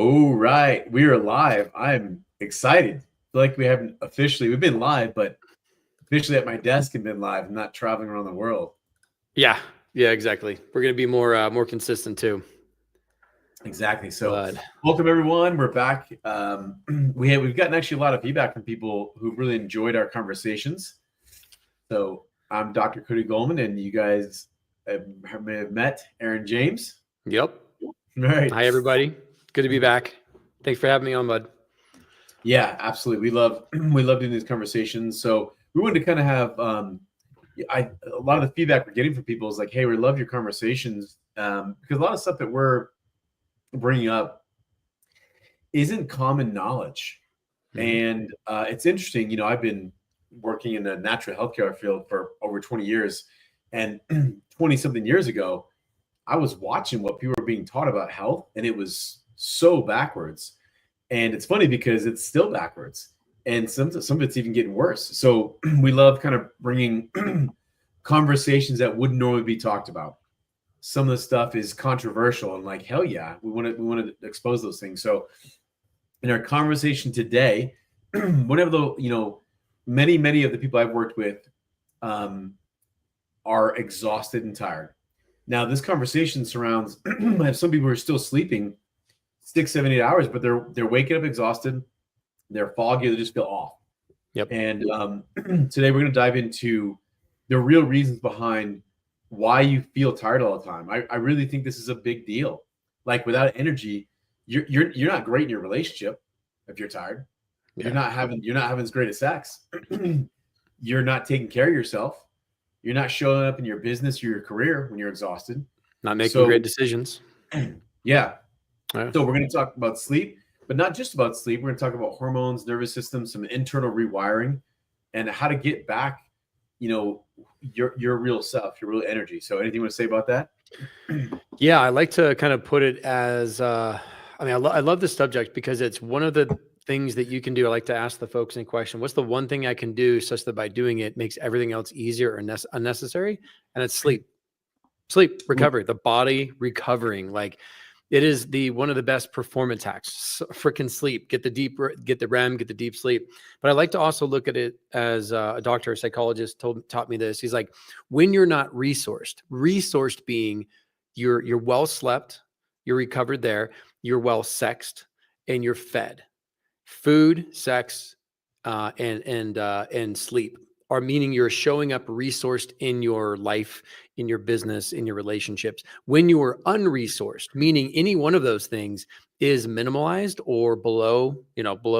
Oh, right. We are live. I'm excited. I feel like we've been live, but officially at my desk and been live. I'm not traveling around the world. Yeah, exactly. We're gonna be more consistent too. Exactly. So But welcome everyone. We're back. We've gotten actually a lot of feedback from people who really enjoyed our conversations. So I'm Dr. Cody Golman, and you guys may have met Aaron James. yep. All right. Hi everybody. Good to be back. Thanks for having me on, bud. Yeah, absolutely. We love doing these conversations. So we wanted to kind of have a lot of the feedback we're getting from people is like, hey, we love your conversations because a lot of stuff that we're bringing up isn't common knowledge. And it's interesting. I've been working in the natural healthcare field for over 20 years, and 20 something years ago, I was watching what people were being taught about health, and it was so backwards. And it's funny because it's still backwards, and some of it's even getting worse. So we love kind of bringing conversations that wouldn't normally be talked about. Some of the stuff is controversial, and like, hell yeah, we want to expose those things. So in our conversation today, whenever many of the people I've worked with are exhausted and tired. Now, this conversation surrounds I have some people who are still sleeping 6, 7, 8 hours, but they're waking up exhausted, they're foggy, they just feel off. Yep. And today we're going to dive into the real reasons behind why you feel tired all the time. I really think this is a big deal. Like, without energy, you're not great in your relationship if you're tired. Yeah. You're not having as great a sex. You're not taking care of yourself. You're not showing up in your business or your career when you're exhausted. Not making great decisions. Yeah. Right. So we're going to talk about sleep, but not just about sleep. We're going to talk about hormones, nervous system, some internal rewiring, and how to get back, your real self, your real energy. So anything you want to say about that? Yeah, I like to kind of put it as, I love this subject because it's one of the things that you can do. I like to ask the folks in question, what's the one thing I can do such that by doing it makes everything else easier or unnecessary? And it's sleep, recovery, the body recovering. Like, it is one of the best performance hacks. Freaking sleep, get the REM, get the deep sleep. But I like to also look at it as a doctor, a psychologist taught me this. He's like, when you're not resourced being you're well slept, you're recovered there, you're well sexed, and you're fed. Food, sex, and sleep are meaning you're showing up resourced in your life, in your business, in your relationships. When you are unresourced, meaning any one of those things is minimalized or below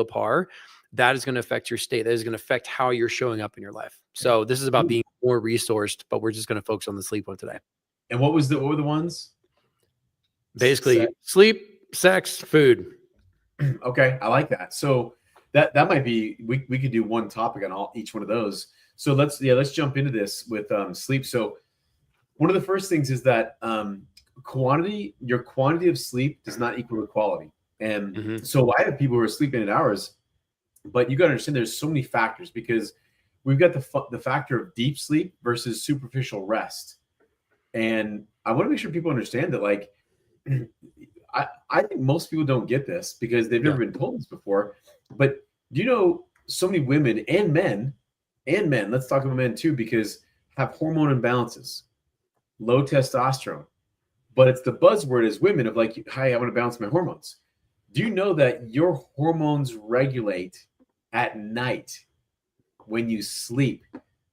par, that is going to affect your state. That is going to affect how you're showing up in your life. So this is about being more resourced, but we're just going to focus on the sleep one today. And what were the ones? Basically, sleep, sex, food. Okay, I like that. So that might be, we could do one topic on each one of those. So let's jump into this with sleep. So one of the first things is that your quantity of sleep does not equal the quality. And so I have people who are sleeping 8 hours, but you got to understand there's so many factors, because we've got the factor of deep sleep versus superficial rest. And I want to make sure people understand that, like, I think most people don't get this because they've never been told this before. But do you know so many women and men, let's talk about men too, because have hormone imbalances, low testosterone. But it's the buzzword as women of like, hi, I want to balance my hormones. Do you know that your hormones regulate at night when you sleep?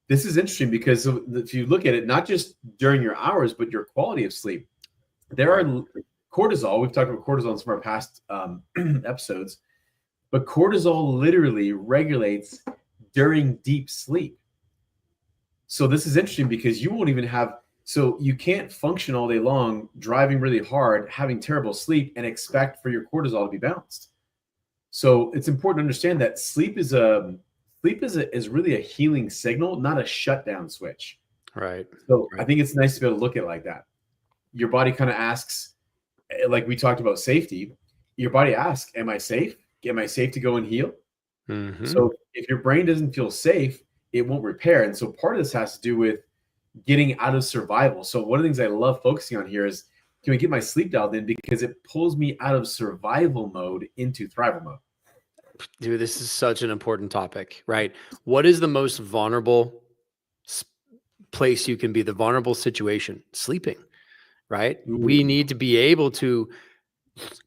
This is interesting because if you look at it, not just during your hours, but your quality of sleep. There are cortisol. We've talked about cortisol in some of our past episodes, but cortisol literally regulates during deep sleep. So this is interesting because you won't even so you can't function all day long, driving really hard, having terrible sleep, and expect for your cortisol to be balanced. So it's important to understand that sleep is really a healing signal, not a shutdown switch. Right. So I think it's nice to be able to look at it like that. Your body kind of asks, like we talked about safety, your body asks, am I safe? Am I safe to go and heal? So if your brain doesn't feel safe, it won't repair. And so part of this has to do with getting out of survival. So one of the things I love focusing on here is can we get my sleep dialed in, because it pulls me out of survival mode into thrival mode. Dude, this is such an important topic, right? What is the most vulnerable place you can be? The vulnerable situation? Sleeping, right? Ooh. We need to be able to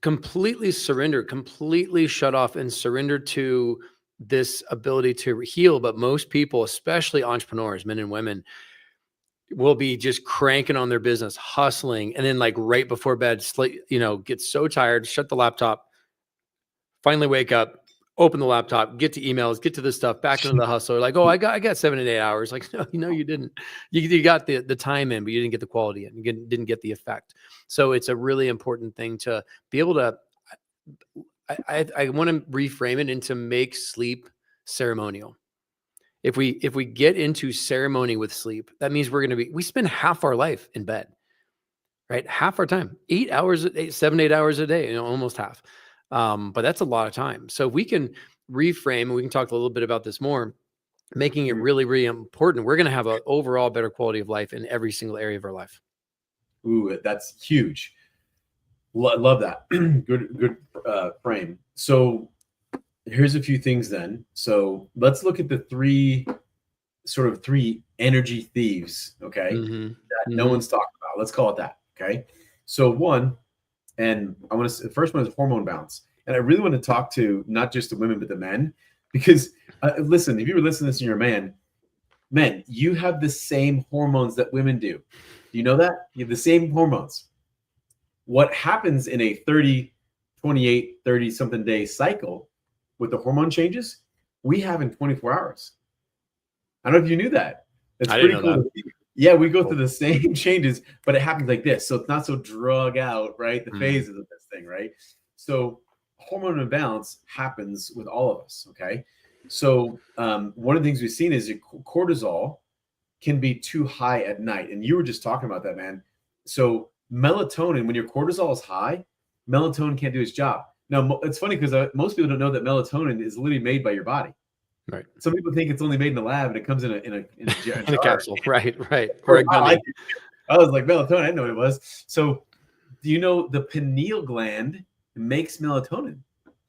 completely surrender, completely shut off and surrender to this ability to heal. But most people, especially entrepreneurs, men and women, will be just cranking on their business, hustling, and then like right before bed, get so tired, shut the laptop, finally wake up, open the laptop, get to emails, get to this stuff, back into the hustle. Like, oh, I got 7 to 8 hours. Like, no, you didn't. You got the time in, but you didn't get the quality in. You didn't get the effect. So it's a really important thing to be able to. I want to reframe it into make sleep ceremonial. If we get into ceremony with sleep, that means we spend half our life in bed, right? Half our time, 8 hours, 7 to 8 hours a day, almost half. But that's a lot of time. So we can reframe, and we can talk a little bit about this more, making it really, really important. We're going to have an overall better quality of life in every single area of our life. Ooh, that's huge. Love that. Good frame. So here's a few things then. So let's look at the three energy thieves, okay, that no one's talking about. Let's call it that, okay? So one, and the first one is hormone balance. And I really want to talk to not just the women, but the men, because listen, if you were listening to this and you're a man, men, you have the same hormones that women do. Do you know that? You have the same hormones. What happens in a 30, 28, 30 something day cycle with the hormone changes, we have in 24 hours. I don't know if you knew that. It's pretty cool. Yeah, we go through the same changes, but it happens like this. So it's not so drug out, right? The phases of this thing, right? So hormone imbalance happens with all of us, okay? So one of the things we've seen is cortisol can be too high at night. And you were just talking about that, man. So melatonin, when your cortisol is high, melatonin can't do its job. Now, it's funny because most people don't know that melatonin is literally made by your body. Right. Some people think it's only made in the lab and it comes in a in a capsule. Right. Or a gummy. I was like, melatonin, I didn't know what it was. So do you know the pineal gland makes melatonin?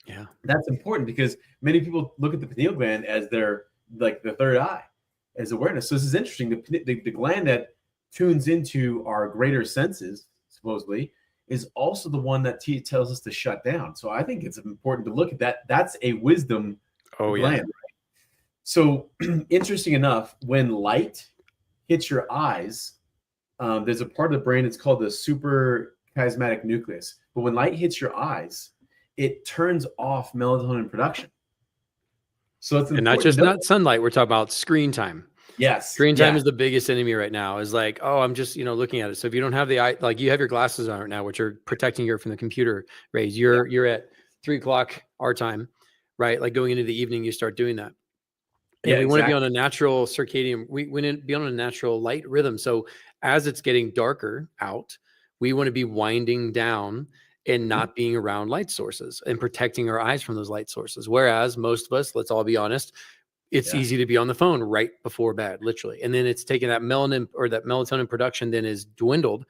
Yeah. That's important because many people look at the pineal gland as their, like the third eye, as awareness. So this is interesting. The gland that tunes into our greater senses, supposedly, is also the one that tells us to shut down. So I think it's important to look at that. That's a wisdom gland. Right? So interesting enough, when light hits your eyes, there's a part of the brain, it's called the suprachiasmatic nucleus. But when light hits your eyes, it turns off melatonin production. So it's important. And not sunlight. We're talking about screen time. Yes. Screen time is the biggest enemy right now. Is like, oh, I'm just, looking at it. So if you don't have the eye, like you have your glasses on right now, which are protecting you from the computer rays, you're at 3:00 our time, right? Like going into the evening, you start doing that. And we want to be on a natural circadian, we want to be on a natural light rhythm. So as it's getting darker out, we want to be winding down and not being around light sources and protecting our eyes from those light sources. Whereas most of us, let's all be honest, it's easy to be on the phone right before bed, literally. And then it's taking that melanin or that melatonin production then is dwindled.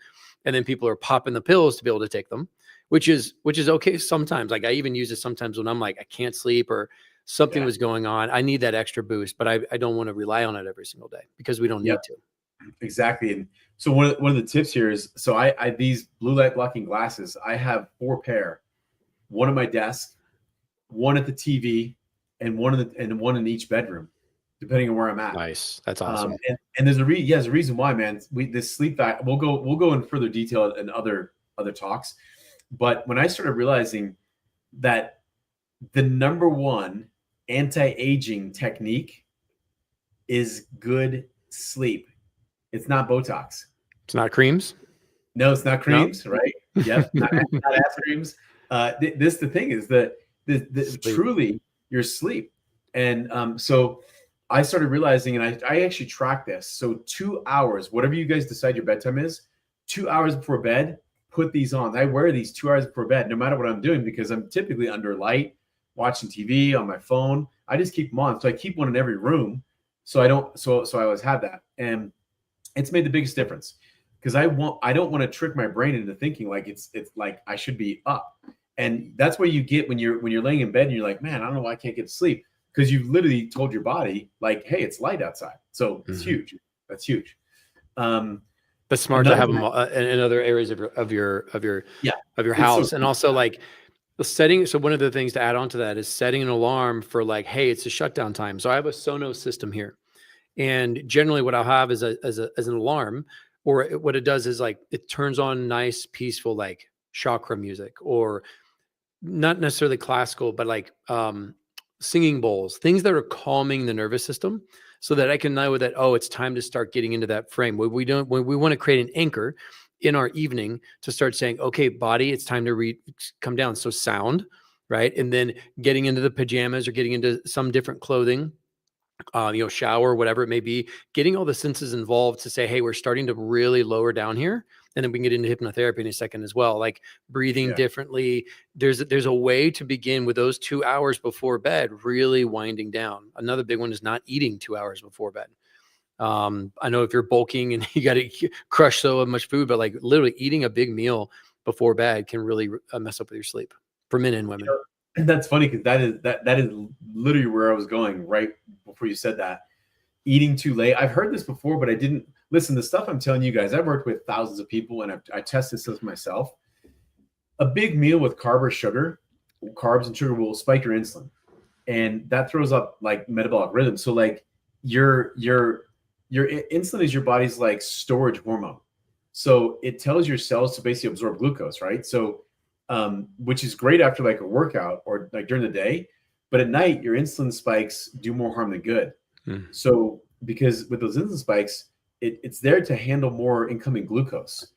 And then people are popping the pills to be able to take them, which is okay sometimes. Like I even use it sometimes when I'm like, I can't sleep or something was going on. I need that extra boost, but I don't want to rely on it every single day because we don't need to. Exactly. And so one of the tips here is, so I these blue light blocking glasses, I have 4 pair, one at my desk, one at the TV, and one in each bedroom, depending on where I'm at. Nice. That's awesome. And there's a reason why, man. This sleep that we'll go in further detail in other talks. But when I started realizing that the number one anti-aging technique is good sleep. It's not Botox. It's not creams. No, it's not creams, right? Yep, not ass creams. The thing is that truly your sleep. And so I started realizing, and I actually track this. So 2 hours, whatever you guys decide your bedtime is, 2 hours before bed, put these on. I wear these 2 hours before bed, no matter what I'm doing, because I'm typically under light, watching TV on my phone. I just keep them on. So I keep one in every room. So I always have that. And it's made the biggest difference. because I don't want to trick my brain into thinking like it's like I should be up. And that's where you get when you're laying in bed and you're like, man, I don't know why I can't get to sleep, because you've literally told your body like, hey, it's light outside. So it's huge. That's huge. That's smart to have them one, in other areas of your it's house. so And cool. also like the setting. So one of the things to add on to that is setting an alarm for like, hey, it's a shutdown time. So I have a Sonos system here. And generally what I'll have is as an alarm, or what it does is like, it turns on nice, peaceful, like chakra music, or not necessarily classical, but like singing bowls, things that are calming the nervous system, so that I can know that, oh, it's time to start getting into that frame. When we want to create an anchor in our evening to start saying, okay, body, it's time to come down. So sound, right? And then getting into the pajamas or getting into some different clothing, shower, whatever it may be, getting all the senses involved to say, hey, we're starting to really lower down here. And then we can get into hypnotherapy in a second as well, like breathing differently. There's a way to begin with those 2 hours before bed, really winding down. Another big one is not eating 2 hours before bed. I know if you're bulking and you got to crush so much food, but like literally eating a big meal before bed can really mess up with your sleep for men and women. And that's funny because that is literally where I was going right before you said that. Eating too late. I've heard this before, but I didn't listen. The stuff I'm telling you guys, I've worked with thousands of people and I tested this myself. A big meal with carbs and sugar will spike your insulin, and that throws up like metabolic rhythm. So like your insulin is your body's like storage hormone. So it tells your cells to basically absorb glucose, right? So which is great after like a workout or like during the day, but at night your insulin spikes do more harm than good. So because with those insulin spikes, it's there to handle more incoming glucose.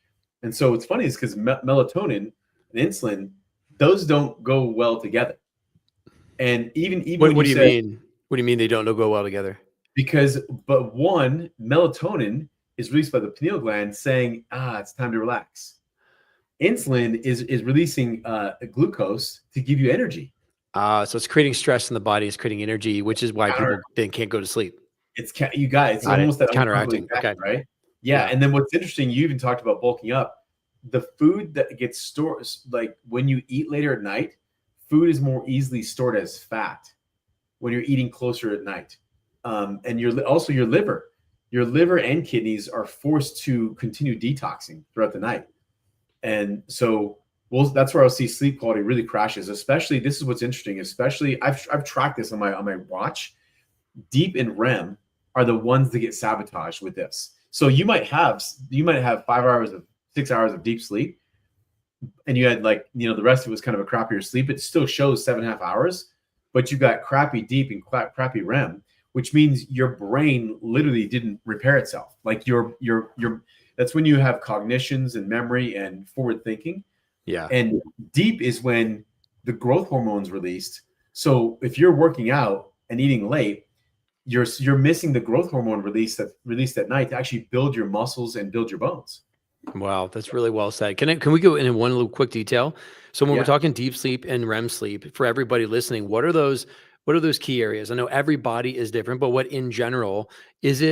And so what's funny is because melatonin and insulin, those don't go well together. And even what do you mean? What do you mean they don't go well together? Because melatonin is released by the pineal gland saying, it's time to relax. Insulin is releasing glucose to give you energy. So it's creating stress in the body. It's creating energy, which is why people then can't go to sleep. It's almost that counteracting. Effect, okay. Right. Yeah. And then what's interesting, you even talked about bulking up. The food that gets stored, like when you eat later at night, food is more easily stored as fat when you're eating closer at night. And your liver and kidneys are forced to continue detoxing throughout the night. And so that's where I'll see sleep quality really crashes. Especially, this is what's interesting. Especially, I've tracked this on my watch. Deep and REM are the ones that get sabotaged with this. So you might have 6 hours of deep sleep, and you had the rest of it was kind of a crappier sleep. It still shows 7.5 hours, but you got crappy deep and crappy REM, which means your brain literally didn't repair itself. Like your that's when you have cognitions and memory and forward thinking. Yeah. And deep is when the growth hormone's released. So if you're working out and eating late, you're missing the growth hormone released at night to actually build your muscles and build your bones. Wow, that's really well said. Can we go into one little quick detail? So when we're talking deep sleep and REM sleep, for everybody listening, what are those key areas? I know every body is different, but what in general is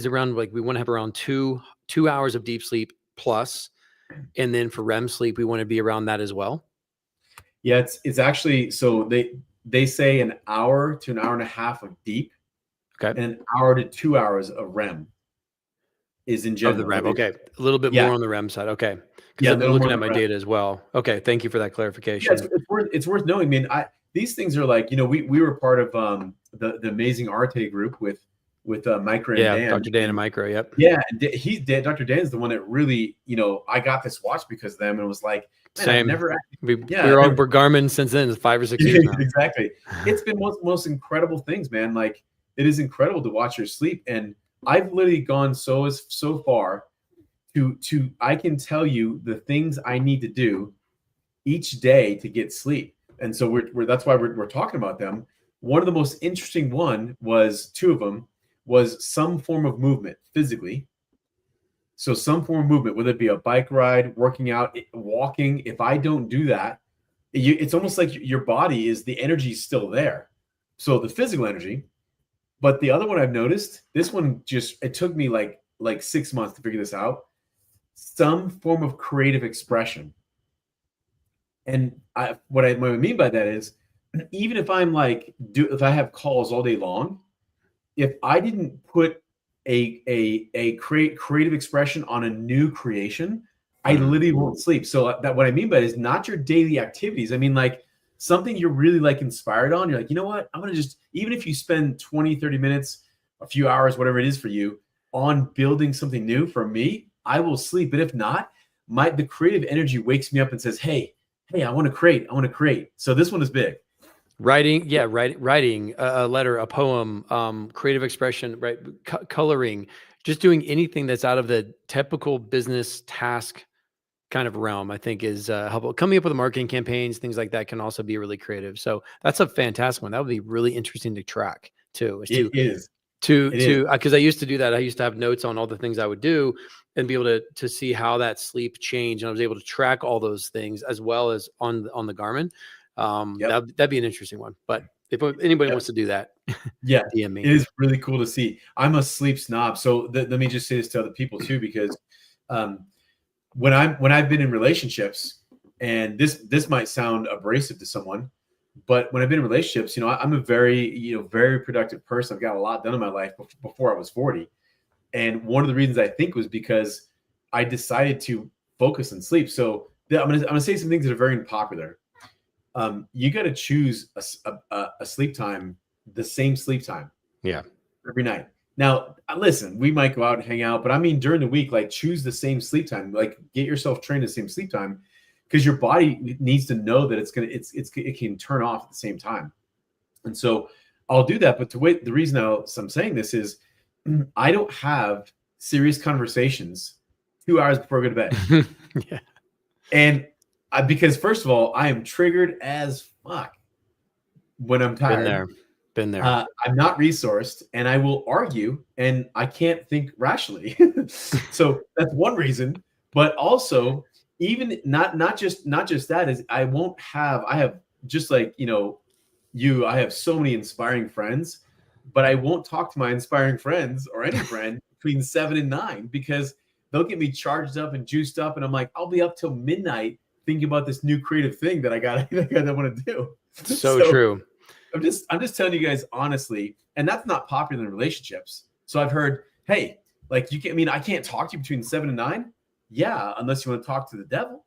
around, like we want to have around two hours of deep sleep plus, and then for REM sleep, we want to be around that as well. Yeah, it's actually, so they say an hour to an hour and a half of deep, and an hour to 2 hours of REM is in general. Of the REM, okay. A little bit more on the REM side, okay. Because I've been looking at my data as well. Okay, thank you for that clarification. Yeah, it's worth knowing. I mean, these things are like, we were part of the amazing Arte group with Micro and Dan. Dr. Dan and Micro, yep. Yeah, Dr. Dan is the one that really, I got this watch because of them, and it was like, man, same. We're Garmin since then, 5 or 6 years now. Exactly. It's been most incredible things, man. Like, it is incredible to watch your sleep, and I've literally gone so far to I can tell you the things I need to do each day to get sleep. And so that's why we're talking about them. One of the most interesting two of them was some form of movement physically. So some form of movement, whether it be a bike ride, working out, walking. If I don't do that, it's almost like your body the energy is still there. So the physical energy. But the other one I've noticed, this one it took me like 6 months to figure this out. some form of creative expression. And what I mean by that is, even if I'm like, if I have calls all day long, if I didn't put a creative expression on a new creation, I literally won't sleep. So that what I mean by it is not your daily activities. I mean, like something you're really like inspired on. You're like, you know what? I'm going to just, even if you spend 20, 30 minutes, a few hours, whatever it is for you on building something new, for me, I will sleep. But if not, the creative energy wakes me up and says, hey, I want to create. I want to create. So this one is big. Writing, yeah, writing a letter, a poem, creative expression, right? Coloring, just doing anything that's out of the typical business task kind of realm, I think is helpful. Coming up with marketing campaigns, things like that can also be really creative. So that's a fantastic one. That would be really interesting to track too. It is. Because I used to do that. I used to have notes on all the things I would do and be able to see how that sleep changed. And I was able to track all those things as well as on the Garmin. That'd be an interesting one. But if anybody wants to do that, yeah, DM me. It is really cool to see. I'm a sleep snob, so let me just say this to other people too, because when I've been in relationships, and this might sound abrasive to someone, but when I've been in relationships, I'm a very productive person. I've got a lot done in my life before I was 40, and one of the reasons I think was because I decided to focus on sleep. So I'm gonna say some things that are very unpopular. You got to choose a sleep time, the same sleep time. Yeah. Every night. Now, listen, we might go out and hang out, but I mean, during the week, like choose the same sleep time, like get yourself trained the same sleep time, because your body needs to know that it can turn off at the same time. And so I'll do that. But the reason I'm saying this is I don't have serious conversations 2 hours before I go to bed. Yeah. And because first of all, I am triggered as fuck when I'm tired. Been there. I'm not resourced, and I will argue, and I can't think rationally. So that's one reason. But also, even not just that is I have just like I have so many inspiring friends, but I won't talk to my inspiring friends or any friend between 7 and 9, because they'll get me charged up and juiced up, and I'm like, I'll be up till midnight thinking about this new creative thing that I want to do. So true. I'm just telling you guys honestly, and that's not popular in relationships. So I've heard, hey, like I can't talk to you between 7 and 9. Yeah, unless you want to talk to the devil.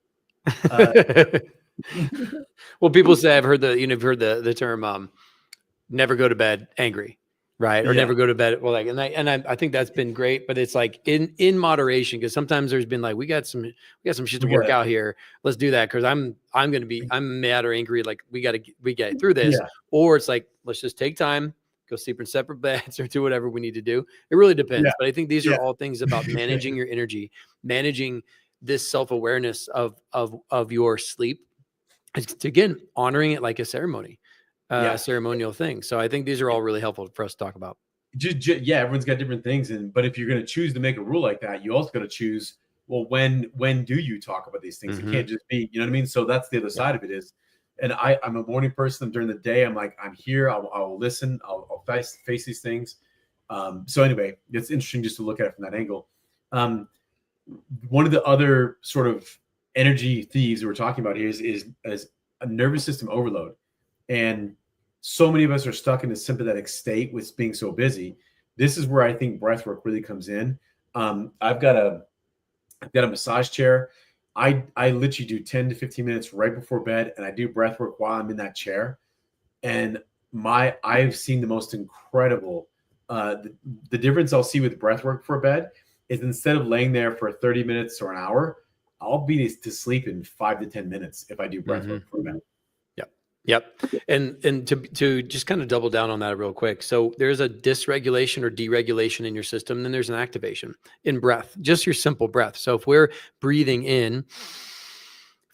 Well, people say, I've heard the term, never go to bed angry, right? Or never go to bed. Well, like, I think that's been great, but it's like in moderation, because sometimes there's been like, we got some shit to work out here. Let's do that. Cause I'm mad or angry. Like we get through this, or it's like, let's just take time, go sleep in separate beds or do whatever we need to do. It really depends. But I think these are all things about managing your energy, managing this self-awareness of your sleep. It's, again, honoring it like a ceremony. Ceremonial thing. So I think these are all really helpful for us to talk about. Everyone's got different things, but if you're going to choose to make a rule like that, you also got to choose, well, when do you talk about these things? It can't just be, you know what I mean? So that's the other side of it is, and I'm a morning person. During the day, I'm like, I'm here. I'll listen. I'll face these things. So anyway, it's interesting just to look at it from that angle. One of the other sort of energy thieves we're talking about here is a nervous system overload, and so many of us are stuck in a sympathetic state with being so busy. This is where I think breath work really comes in. I've got a massage chair. I literally do 10 to 15 minutes right before bed, and I do breath work while I'm in that chair. And I've seen the most incredible, the difference I'll see with breath work for bed is instead of laying there for 30 minutes or an hour, I'll be to sleep in 5 to 10 minutes if I do breath work for bed. Yep. And to just kind of double down on that real quick. So there's a dysregulation or deregulation in your system. And then there's an activation in breath, just your simple breath. So if we're breathing in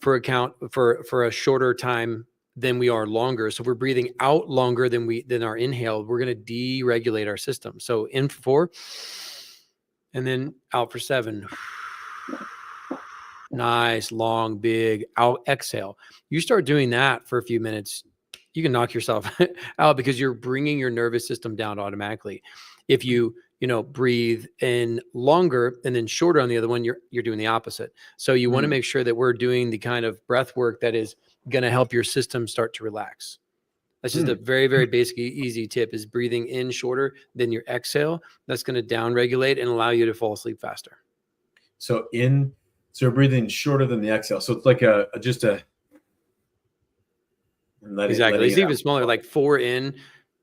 for a shorter time than we are longer. So if we're breathing out longer than our inhale, we're going to deregulate our system. So in for 4 and then out for 7. Nice, long, big out exhale. You start doing that for a few minutes, you can knock yourself out because you're bringing your nervous system down automatically. If you breathe in longer and then shorter on the other one, you're doing the opposite. So you want to make sure that we're doing the kind of breath work that is going to help your system start to relax. That's just a very, very basic, easy tip, is breathing in shorter than your exhale. That's going to down regulate and allow you to fall asleep faster. So you're breathing shorter than the exhale. So it's like Exactly. It's even smaller, like 4 in,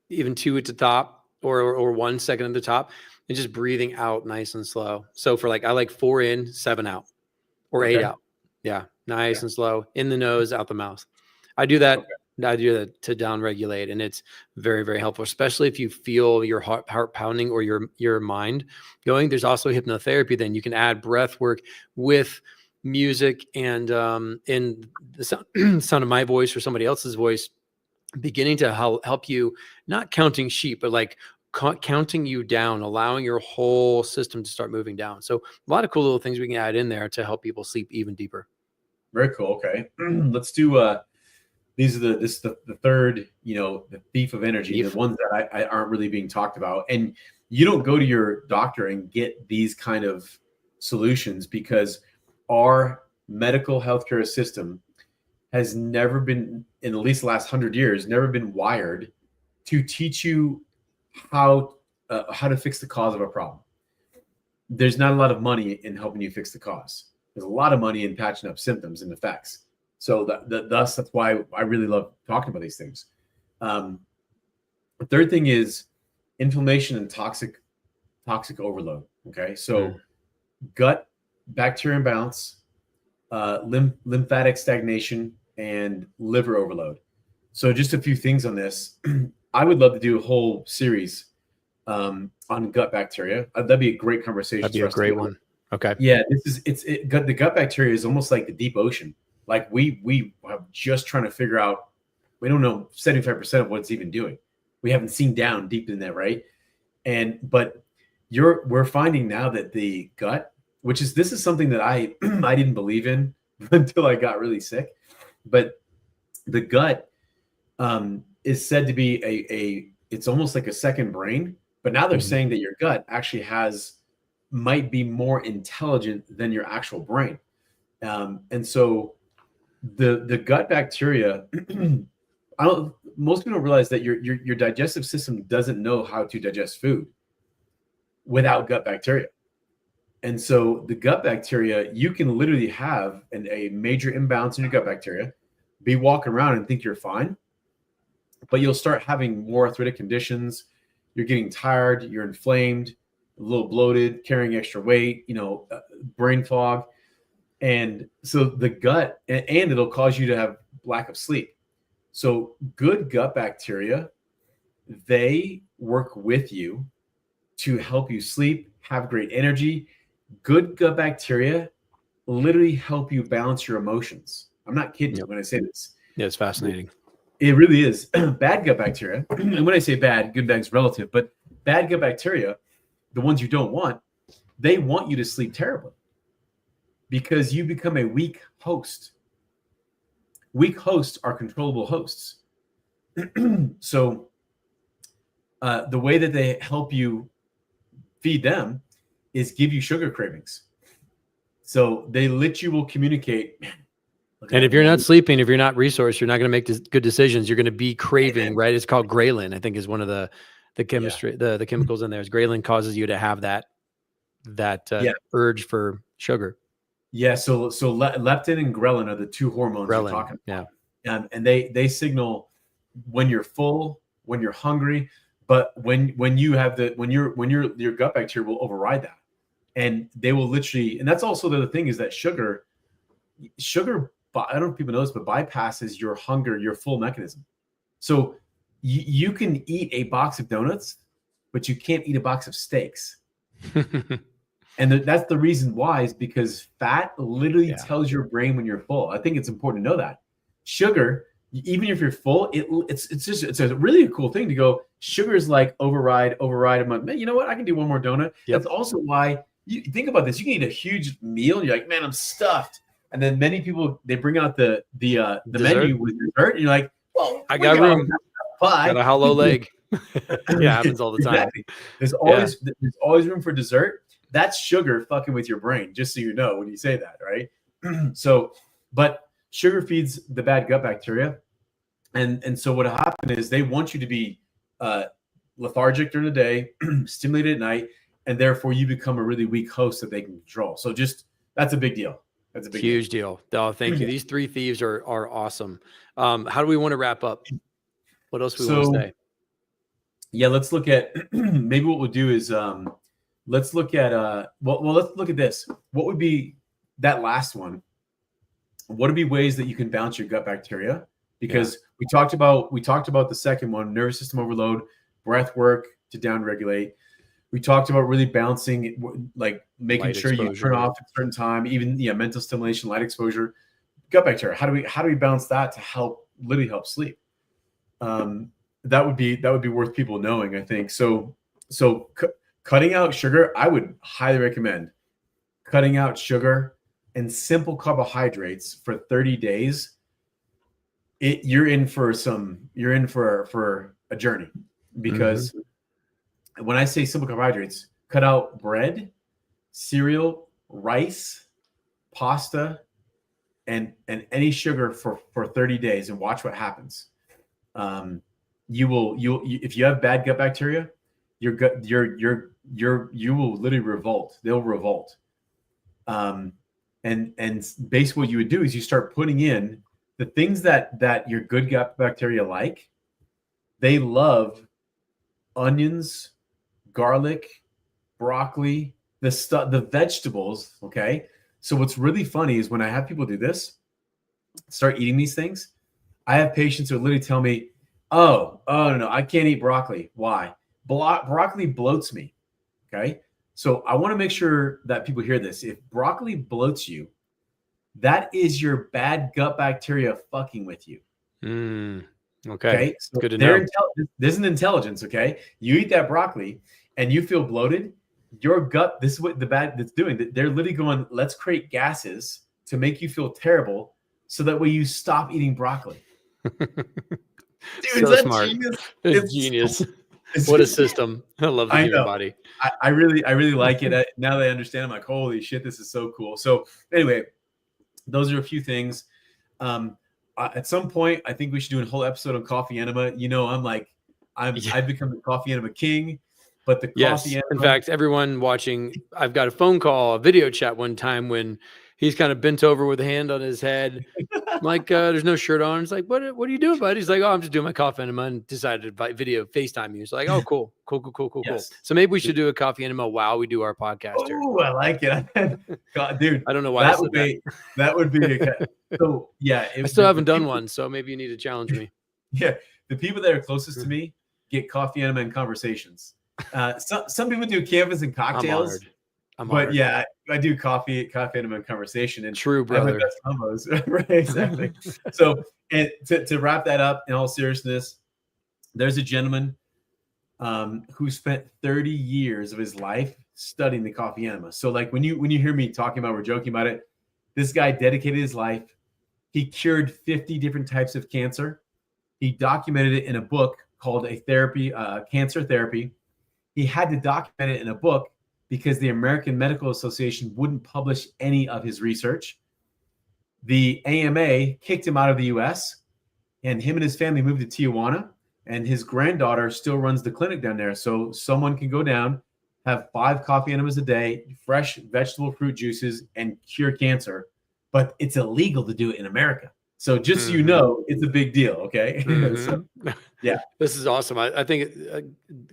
even 2 at the top, or 1 second at the top, and just breathing out nice and slow. So I like 4 in, 7 out, or 8 out. Yeah. Nice and slow, in the nose, out the mouth. I do that. I do that to down regulate, and it's very, very helpful, especially if you feel your heart pounding or your mind going. There's also hypnotherapy. Then you can add breath work with music and in the sound of my voice or somebody else's voice, beginning to help you, not counting sheep, but like counting you down, allowing your whole system to start moving down. So a lot of cool little things we can add in there to help people sleep even deeper. Very cool. Okay. Let's do this is the third, the thief of energy, the ones that I aren't really being talked about. And you don't go to your doctor and get these kind of solutions because our medical healthcare system has never been, in at least the last 100 years, never been wired to teach you how to fix the cause of a problem. There's not a lot of money in helping you fix the cause. There's a lot of money in patching up symptoms and effects. So that's why I really love talking about these things. The third thing is inflammation and toxic overload. Okay, so gut bacteria imbalance, lymphatic stagnation, and liver overload. So just a few things on this. I would love to do a whole series on gut bacteria. That'd be a great conversation. That'd be a great one. Okay. Yeah, the gut bacteria is almost like the deep ocean. Like we are just trying to figure out. We don't know 75% of what it's even doing. We haven't seen down deep in that, right? But we're finding now that the gut, this is something that I didn't believe in until I got really sick. But the gut is said to be it's almost like a second brain. But now they're saying that your gut actually might be more intelligent than your actual brain. And so the gut bacteria, most people don't realize that your digestive system doesn't know how to digest food without gut bacteria. And so the gut bacteria, you can literally have a major imbalance in your gut bacteria, be walking around and think you're fine, but you'll start having more arthritic conditions. You're getting tired, you're inflamed, a little bloated, carrying extra weight, brain fog. And so the gut, and it'll cause you to have lack of sleep. So good gut bacteria, they work with you to help you sleep, have great energy. Good gut bacteria literally help you balance your emotions. I'm not kidding when I say this. Yeah, it's fascinating. It really is. Bad gut bacteria, and when I say bad, good bag's relative, but bad gut bacteria, the ones you don't want, they want you to sleep terribly because you become a weak host. Weak hosts are controllable hosts. So the way that they help you feed them is give you sugar cravings. So they will communicate. And if you're not sleeping, if you're not resourced, you're not going to make good decisions. You're going to be craving, right? It's called ghrelin, I think, is one of the chemistry, the chemicals in there. Ghrelin causes you to have that urge for sugar. Yeah. So leptin and ghrelin are the two hormones we're talking about. Yeah. And they signal when you're full, when you're hungry, but when you have your gut bacteria will override that, and they will literally. And that's also the other thing is that sugar. I don't know if people know this, but bypasses your hunger, your full mechanism. So you can eat a box of donuts, but you can't eat a box of steaks. And that's the reason why, is because fat literally tells your brain when you're full. I think it's important to know that. Sugar, even if you're full, it's a really cool thing to go, sugar is like override. I'm like, man, you know what? I can do one more donut. Yep. That's also why you think about this. You can eat a huge meal and you're like, man, I'm stuffed. And then many people, they bring out the menu with dessert, and you're like, well, I got room. Got a hollow leg. Yeah, happens all the time. Exactly. There's always room for dessert. That's sugar fucking with your brain, just so you know when you say that, right? So, but sugar feeds the bad gut bacteria. And so what happened is they want you to be lethargic during the day, stimulated at night, and therefore you become a really weak host that they can control. So just that's a big deal. That's a big huge deal. Oh, thank you. These 3 thieves are awesome. How do we want to wrap up? What else we want to say? Yeah, let's look at maybe what we'll do is let's look at let's look at this. What would be that last one? What would be ways that you can balance your gut bacteria? Because we talked about the second one, nervous system overload, breath work to downregulate. We talked about really balancing, like making Light sure exposure. you turn off at a certain time, even mental stimulation, light exposure, gut bacteria. How do we balance that to literally help sleep? That would be worth people knowing, I think. So cutting out sugar, I would highly recommend cutting out sugar and simple carbohydrates for 30 days. You're in for a journey, because when I say simple carbohydrates, cut out bread, cereal, rice, pasta, and any sugar for 30 days and watch what happens. You will if you have bad gut bacteria, you will literally revolt. They'll revolt. And basically what you would do is you start putting in the things that your good gut bacteria like. They love onions, garlic, broccoli, the vegetables. Okay. So what's really funny is when I have people do this, start eating these things, I have patients who literally tell me, oh no, I can't eat broccoli. Why? Broccoli bloats me. Okay. So I want to make sure that people hear this. If broccoli bloats you, that is your bad gut bacteria fucking with you. Okay. So good to know. There's an intelligence. Okay. You eat that broccoli and you feel bloated. Your gut, this is what that's doing. They're literally going, let's create gases to make you feel terrible, so that way you stop eating broccoli. Dude, so smart. Genius? It's genius. What a system. I love the human body. I really like it. Now that I understand, I'm like, holy shit, this is so cool. So anyway, those are a few things. At some point, I think we should do a whole episode on coffee enema. I've become the coffee enema king. But the coffee enema, in fact, everyone watching, I've got a phone call, a video chat one time when he's kind of bent over with a hand on his head. I'm like, there's no shirt on. It's like, what are you doing, bud? He's like, oh, I'm just doing my coffee enema, and decided to video FaceTime you. It's like, oh, cool. Yes. So maybe we should do a coffee enema while we do our podcast here. Oh, I like it. God, dude. I don't know why that would be. So yeah. I still haven't done one, so maybe you need to challenge me. Yeah. The people that are closest to me get coffee enema and conversations. Some people do canvas and cocktails. I'm honored. But yeah, I do coffee enema and conversation. And true, brother. Right, exactly. So, and to wrap that up, in all seriousness, there's a gentleman who spent 30 years of his life studying the coffee enema. So, like when you hear me talking about, we're joking about it, this guy dedicated his life. He cured 50 different types of cancer. He documented it in a book called Cancer Therapy. He had to document it in a book because the American Medical Association wouldn't publish any of his research. The AMA kicked him out of the US, and him and his family moved to Tijuana, and his granddaughter still runs the clinic down there. So someone can go down, have 5 coffee enemas a day, fresh vegetable fruit juices, and cure cancer. But it's illegal to do it in America. So just so you know, it's a big deal, okay? So, yeah. This is awesome. I think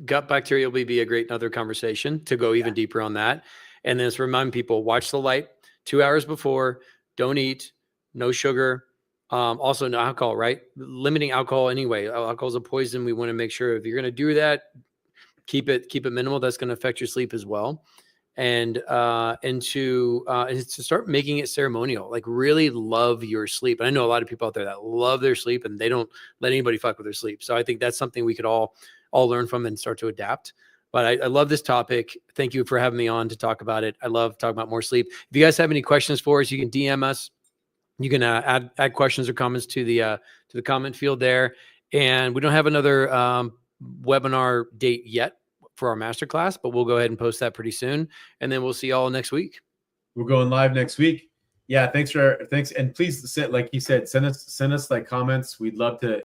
gut bacteria will be a great another conversation to go even deeper on that. And then let's remind people, watch the light 2 hours before, don't eat, no sugar, also no alcohol, right? Limiting alcohol anyway. Alcohol is a poison. We want to make sure if you're going to do that, keep it minimal. That's going to affect your sleep as well. And to start making it ceremonial, like really love your sleep. And I know a lot of people out there that love their sleep and they don't let anybody fuck with their sleep. So I think that's something we could all learn from and start to adapt. But I love this topic. Thank you for having me on to talk about it. I love talking about more sleep. If you guys have any questions for us, you can DM us. You can add questions or comments to the comment field there. And we don't have another webinar date yet for our masterclass, but we'll go ahead and post that pretty soon. And then we'll see y'all next week. We're going live next week. Yeah, thanks. And please, like you said, send us like comments. We'd love to